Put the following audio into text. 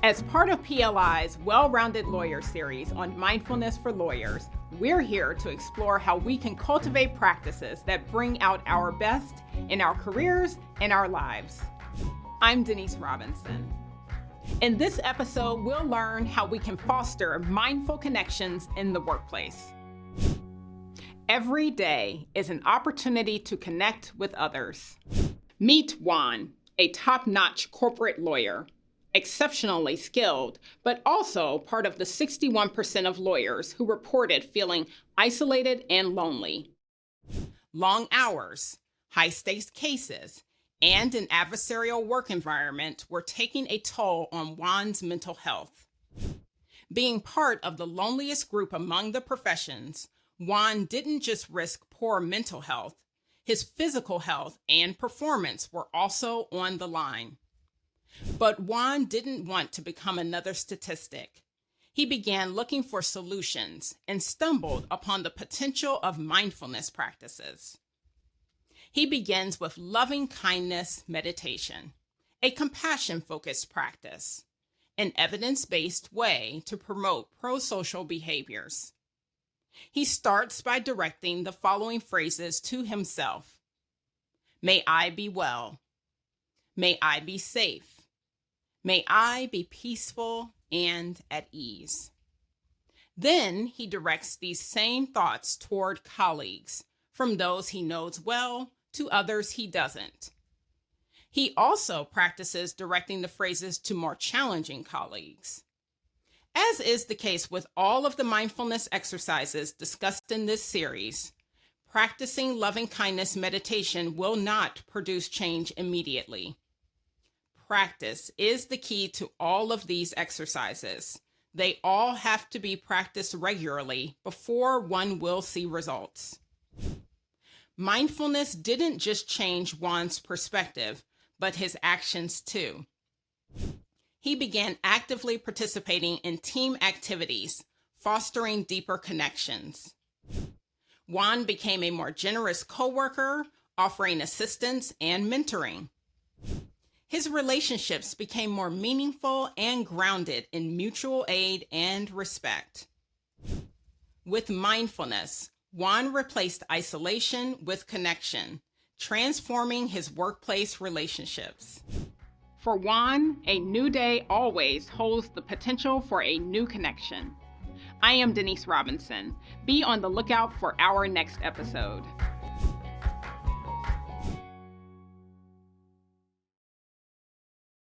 As part of PLI's Well-Rounded Lawyer series on mindfulness for lawyers, we're here to explore how we can cultivate practices that bring out our best in our careers and our lives. I'm Denise Robinson. In this episode, we'll learn how we can foster mindful connections in the workplace. Every day is an opportunity to connect with others. Meet Juan, a top-notch corporate lawyer. Exceptionally skilled, but also part of the 61% of lawyers who reported feeling isolated and lonely. Long hours, high-stakes cases, and an adversarial work environment were taking a toll on Juan's mental health. Being part of the loneliest group among the professions, Juan didn't just risk poor mental health, his physical health and performance were also on the line. But Juan didn't want to become another statistic. He began looking for solutions and stumbled upon the potential of mindfulness practices. He begins with loving kindness meditation, a compassion-focused practice, an evidence-based way to promote pro-social behaviors. He starts by directing the following phrases to himself. May I be well. May I be safe. May I be peaceful and at ease. Then he directs these same thoughts toward colleagues, from those he knows well to others he doesn't. He also practices directing the phrases to more challenging colleagues. As is the case with all of the mindfulness exercises discussed in this series, practicing loving-kindness meditation will not produce change immediately. Practice is the key to all of these exercises. They all have to be practiced regularly before one will see results. Mindfulness didn't just change Juan's perspective, but his actions too. He began actively participating in team activities, fostering deeper connections. Juan became a more generous coworker, offering assistance and mentoring. His relationships became more meaningful and grounded in mutual aid and respect. With mindfulness, Juan replaced isolation with connection, transforming his workplace relationships. For Juan, a new day always holds the potential for a new connection. I am Denise Robinson. Be on the lookout for our next episode.